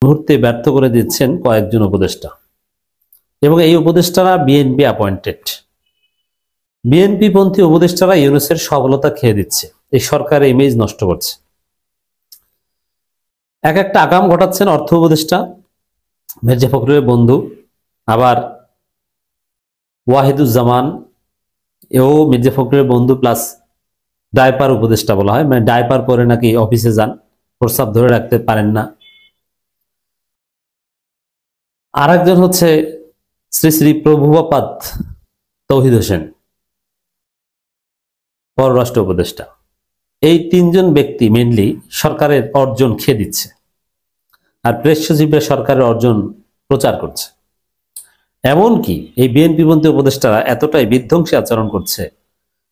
মুহূর্তে ব্যর্থ করে দিচ্ছেন কয়েকজন উপদেষ্টা, এবং এই উপদেষ্টারা বিএনপি অ্যাপয়েন্টেড। বিএনপি পন্থী উপদেষ্টারা ইউনূসের সফলতা খেয়ে দিচ্ছে, এই সরকারের ইমেজ নষ্ট করছে। এক একটা আকাম ঘটাচ্ছেন অর্থ উপদেষ্টা মির্জা ফখরুলের বন্ধু, আবার ওয়াহিদুজ্জামান এও মির্জা ফখরুলের বন্ধু প্লাস ডাইপার উপদেষ্টা বলা হয়, মানে ডাইপার পরে নাকি অফিসে যান, প্রস্রাব ধরে রাখতে পারেন না। আর একজন হচ্ছে শ্রী শ্রী প্রভুপাদ তৌহিদ হোসেন, পররাষ্ট্র উপদেষ্টা। এই তিনজন ব্যক্তি মেনলি সরকারের অর্জন খেয়ে দিচ্ছে, আর প্রেস সচিবরা সরকারের অর্জন প্রচার করছে। এমনকি এই বিএনপিপন্থী উপদেষ্টারা এতটাই বিধ্বংসী আচরণ করছে,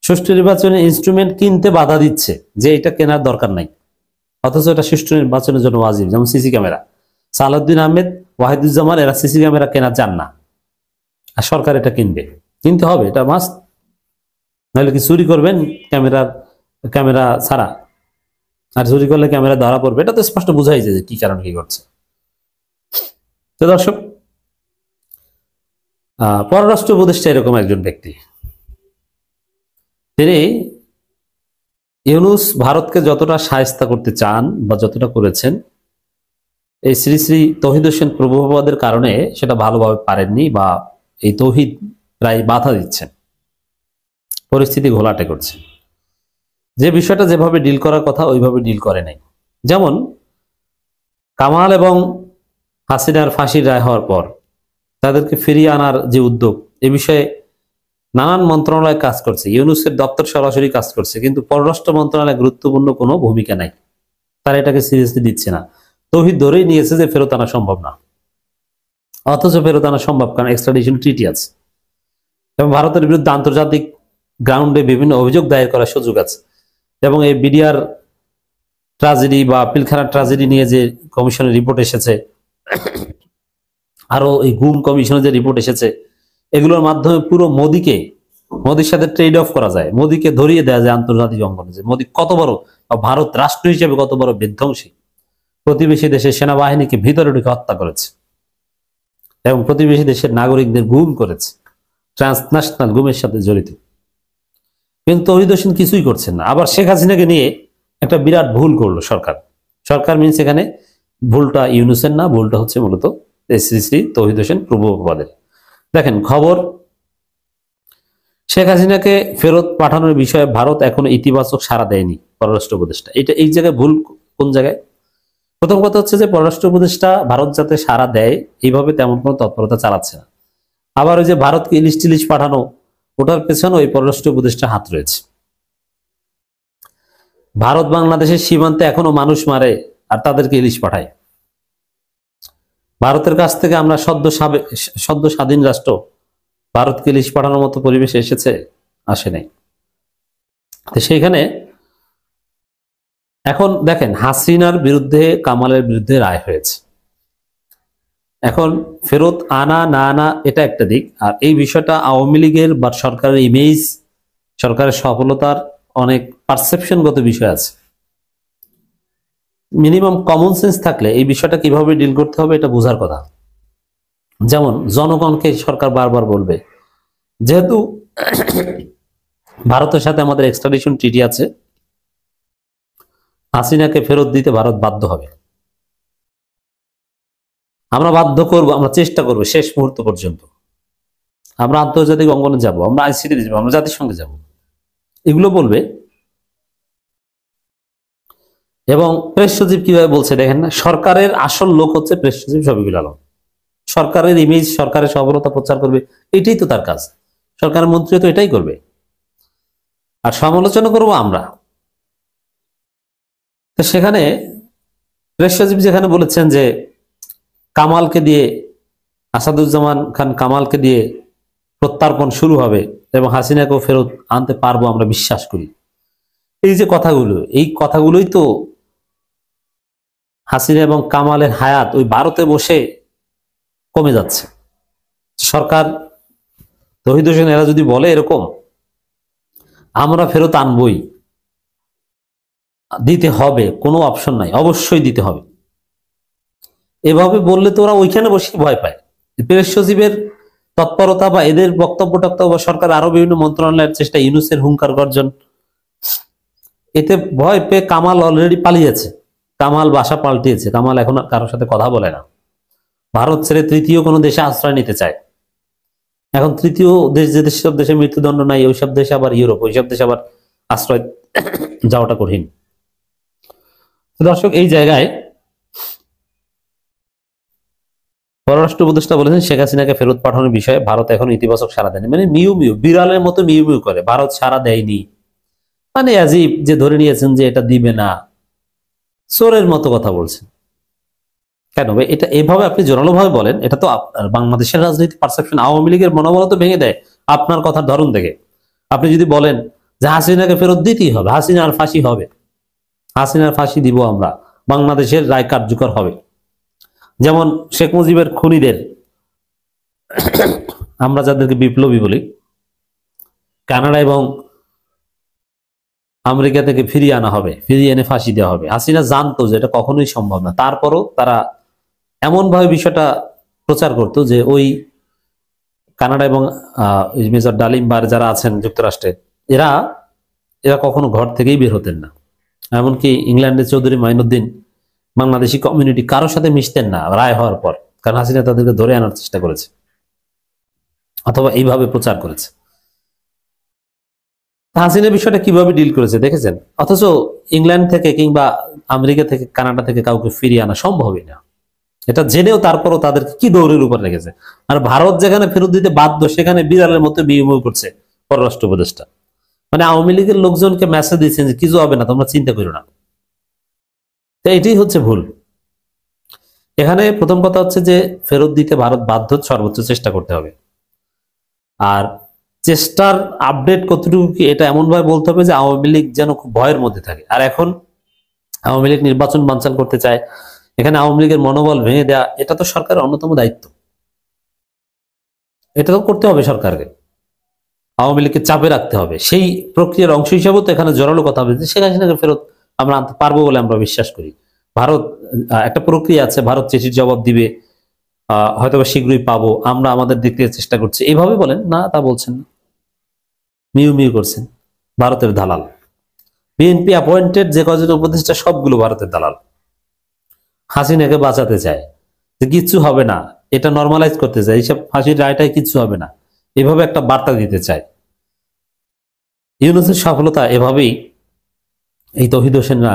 সুষ্ঠু নির্বাচনের ইনস্ট্রুমেন্ট কিনতে বাধা দিচ্ছে যে এটা কেনার দরকার নাই, অথচ এটা সুষ্ঠু নির্বাচনের জন্য ওয়াজিব। যেমন সিসি ক্যামেরা, সালাউদ্দিন আহমেদ, ওয়াহিদুজ্জামান এরা সিসি ক্যামেরা কেনা চান না, আর সরকার এটা কিনতে হবে, এটা মাস্ট। নাহলে কি চুরি করবেন ক্যামেরা ছাড়া? আর চুরি করলে ক্যামেরা ধরা পড়বে, এটা তো স্পষ্ট বোঝাই যায় যে কি কারণ কি করছে। তো দর্শক, পররাষ্ট্র উপদেষ্টা এরকম একজন ব্যক্তি, তিনি ইউনূস ভারতকে যতটা শায়েস্তা করতে চান বা যতটা করেছেন, এই শ্রী শ্রী তৌহিদ হোসেন প্রভুপাদের কারণে সেটা ভালোভাবে পারেননি, বা এই তৌহিদ প্রায় বাধা দিচ্ছেন, পরিস্থিতি ঘোলাটে করছে। যে বিষয়টা যেভাবে ডিল করার কথা ওইভাবে ডিল করে নাই। যেমন কামাল এবং হাসিনার ফাঁসির রায় হওয়ার পর তাদেরকে ফিরিয়ে আনার যে উদ্যোগ, এ বিষয়ে নানান মন্ত্রণালয় কাজ করছে, ইউনূসের দপ্তর সরাসরি কাজ করছে, কিন্তু পররাষ্ট্র মন্ত্রণালয়ে গুরুত্বপূর্ণ কোনো ভূমিকা নাই, তারা এটাকে সিরিয়াসলি দিচ্ছে না। তৌহিদ ধরেই নিয়েছে যে ফেরত আনা সম্ভব না, অথচ ফেরত আনা সম্ভব, কারণ এক্সট্রাডিশন ট্রিটি আছে এবং ভারতের বিরুদ্ধে আন্তর্জাতিক গ্রাউন্ডে বিভিন্ন অভিযোগ দায়ের করার সুযোগ আছে। এবং এই বিডিআর ট্রাজেডি বা পিলখানা ট্রাজেডি নিয়ে যে কমিশনের রিপোর্ট এসেছে, আরো এই গুম কমিশনের যে রিপোর্ট এসেছে, এগুলোর মাধ্যমে পুরো মোদির সাথে ট্রেড অফ করা যায়, মোদিকে ধরিয়ে দেওয়া যায় আন্তর্জাতিক অঙ্গনে যে মোদি কত বড়, ভারত রাষ্ট্র হিসেবে কত বড় বিধ্বংসী, প্রতিবেশী দেশের সেনাবাহিনীকে ভিতরে ঢুকে হত্যা করেছে এবং প্রতিবেশী দেশের নাগরিকদের গুম করেছে, ট্রান্সন্যাশনাল গুমের সাথে জড়িত। কিন্তু তৌহিদ হোসেন কিছুই করছেন না। আবার শেখ হাসিনাকে নিয়ে একটা বিরাট ভুল করলো সরকার মিনস এখানে ভুলটা ইউনূসের না, ভুলটা হচ্ছে মূলত শ্রী শ্রী তৌহিদ হোসেন প্রভুপাদের। দেখেন খবর, শেখ হাসিনাকে ফেরত পাঠানোর বিষয়ে ভারত এখনো ইতিবাচক সাড়া দেয়নি পররাষ্ট্র উপদেষ্টা। এই জায়গায় ভুল কোন জায়গায়? প্রথম কথা হচ্ছে যে পররাষ্ট্র উপদেষ্টা ভারত যাতে সাড়া দেয় এইভাবে তেমন কোনো তৎপরতা চালাচ্ছে না। আবার ওই যে ভারতকে ইলিশ টিলিশ পাঠানো, ওটার পেছনে ওই পররাষ্ট্র উপদেষ্টা হাত রয়েছে। ভারত বাংলাদেশের সীমান্তে এখনো মানুষ মারে আর তাদেরকে ইলিশ পাঠায়। ভারতের কাছ থেকে আমরা সদ্য স্বাধীন রাষ্ট্র, ভারতকে ইলিশ পাঠানোর মতো পরিবেশ এসেছে? আসে নাই। তো সেইখানে এখন দেখেন হাসিনার বিরুদ্ধে কামালের বিরুদ্ধে রায় হয়েছে, এখন ফেরত আনা না আনা এটা একটা দিক, আর এই বিষয়টা আওয়ামী লীগের বা সরকারের ইমেজ, সরকারের সফলতার অনেক পারসেপশনগত বিষয় আছে। মিনিমাম কমন সেন্স থাকলে এই বিষয়টা কিভাবে ডিল করতে হবে এটা বোঝার কথা। যেমন জনগণকে সরকার বারবার বলবে, যেহেতু ভারতের সাথে আমাদের এক্সট্রাডিশন ট্রিটি আছে, হাসিনাকে ফেরত দিতে ভারত বাধ্য হবে, আমরা বাধ্য করব, আমরা চেষ্টা করব শেষ মুহূর্ত পর্যন্ত, আমরা আন্তর্জাতিক অঙ্গনে যাব, আমরা আইসিটিতে যাব, আমরা জাতিসংঘে যাব, এগুলো বলবে। এবং প্রেস সচিব কিভাবে বলছে দেখেন না, সরকারের আসল লোক হচ্ছে প্রেস সচিব শফিকুল আলম, সরকারের ইমেজ, সরকারের সফলতা প্রচার করবে, এটাই তো তার কাজ। সরকারের মন্ত্রী তো এটাই করবে, আর সমালোচনা করব আমরা। তো সেখানে প্রেস সচিব যেখানে বলেছেন যে কামালকে দিয়ে, আসাদুজ্জামান খান কামালকে দিয়ে প্রত্যার্পণ শুরু হবে এবং হাসিনাকেও ফেরত আনতে পারবো আমরা বিশ্বাস করি, এই যে কথাগুলো, এই কথাগুলোই তো হাসিনা এবং কামালের হায়াত ওই ভারতে বসে কমে যাচ্ছে। সরকার তৌহিদ হোসেন এরা যদি বলে এরকম আমরা ফেরত আনবই, দিতে হবে, কোনো অপশন নাই, অবশ্যই দিতে হবে, এভাবে বললে তো ওরা ওইখানে বসে ভয় পায়। প্রেস সচিবের তৎপরতা বা এদের বক্তব্য টক্তব্য বা সরকার আরো বিভিন্ন মন্ত্রণালয়ের চেষ্টা, ইউনূসের হুঙ্কার গর্জন, এতে ভয় পেয়ে কামাল অলরেডি পালিয়েছে। কামাল বাসা পাল্টিয়েছে। কামাল এখন কারোর সাথে কথা বলে না। ভারত ছেড়ে তৃতীয় কোনো দেশে আশ্রয় নিতে চায়। এখন তৃতীয় দেশ, যে সব দেশে মৃত্যুদণ্ড নাই, ওইসব দেশে আবার ইউরোপ, ওইসব দেশে আবার আশ্রয় যাওয়াটা কঠিন। দর্শক, এই জায়গায় পররাষ্ট্র উপদেষ্টা বলেছেন শেখ হাসিনাকে ফেরত পাঠানোর বিষয়ে ভারত এখন ইতিবাচক সাড়া দেয়নি। মানে মিউ মিউ, বিড়ালের মতো মিউ মিউ করে, ভারত সাড়া দেয়নি। মানে আজিব, যে ধরে নিয়েছেন যে এটা দিবে না, চোরের মতো কথা বলছেন। কেন ভাই এটা এভাবে আপনি জোরালো ভাবে বলেন? এটা তো বাংলাদেশের রাজনীতি পারসেপশন, আওয়ামী লীগের মনোবল তো ভেঙে দেয় আপনার কথার ধরন থেকে। আপনি যদি বলেন যে হাসিনাকে ফেরত দিতেই হবে, হাসিনার ফাঁসি হবে, হাসিনার ফাঁসি দিব আমরা, বাংলাদেশের রায় কার্যকর হবে, যেমন শেখ মুজিবের খুনিদের, আমরা যাদেরকে বিপ্লবী বলি, কানাডা এবং আমেরিকা থেকে ফিরিয়ে আনা হবে, ফিরিয়ে এনে ফাঁসি দেওয়া হবে। হাসিনা জানতো যে এটা কখনোই সম্ভব না, তারপরও তারা এমন ভাবে বিষয়টা প্রচার করতো যে ওই কানাডা এবং মেজর ডালিমবার যারা আছেন যুক্তরাষ্ট্রে, এরা এরা কখনো ঘর থেকেই বের হতেন না। এমনকি ইংল্যান্ডের চৌধুরী মাইনুদ্দিন, বাংলাদেশি কমিউনিটি কারোর সাথে মিশতেন না রায় হওয়ার পর, কারণ হাসিনা তাদেরকে ধরে আনার চেষ্টা করেছে অথবা এইভাবে প্রচার করেছে। হাসিনা বিষয়টা কিভাবে ডিল করেছে দেখেছেন? অথচ ইংল্যান্ড থেকে কিংবা আমেরিকা থেকে, কানাডা থেকে কাউকে ফিরিয়ে আনা সম্ভবই না, এটা জেনেও তারপরও তাদেরকে কি দৌড়ের উপর রেখেছে। আর ভারত যেখানে ফেরত দিতে বাধ্য, সেখানে বিড়ালের মতো বিনিময় করছে পররাষ্ট্র উপদেষ্টা। মানে আওয়ামী লীগের লোকজনকে মেসেজ দিচ্ছেন যে কিছু হবে না, তোমরা চিন্তা করো না। তো এটাই হচ্ছে ভুল। এখানে প্রথম কথা হচ্ছে যে ফেরত দিতে ভারত বাধ্য, সর্বোচ্চ চেষ্টা করতে হবে। আর চেষ্টার আপডেট কতটুকু কি, এটা এমন ভাবে বলতে হবে যে আওয়ামী লীগ যেন খুব ভয়ের মধ্যে থাকে। আর এখন আওয়ামী লীগ নির্বাচন বানচাল করতে চায়, এখানে আওয়ামী লীগের মনোবল ভেঙে দেওয়া, এটা তো সরকারের অন্যতম দায়িত্ব। এটা তো করতে হবে সরকারকে, আওয়ামী লীগকে চাপে রাখতে হবে। সেই প্রক্রিয়ার অংশ হিসাবেও তো এখানে জোরালো কথা হবে যে শেখ হাসিনাকে ফেরত আমরা আনতে পারবো বলে আমরা বিশ্বাস করি। ভারত একটা প্রক্রিয়া আছে, ভারত চিঠির জবাব দিবে, হয়তো শীঘ্রই পাবো, আমরা আমাদের দিক থেকে চেষ্টা করছি, এইভাবে বলেন না। তা বলছেন না, মিউ মিউ করছেন। ভারতের দালাল, বিএনপি অ্যাপয়েন্টেড যে কজন উপদেষ্টা সবগুলো ভারতের দালাল। হাসিনাকে বাঁচাতে চায় যে কিচ্ছু হবে না, এটা নর্মালাইজ করতে চায়, এইসব ফাঁসির রায়টাই কিচ্ছু হবে না, এভাবে একটা বার্তা দিতে চায়। ইউনূসের সফলতা এভাবেই এই তৌহিদ হোসেনরা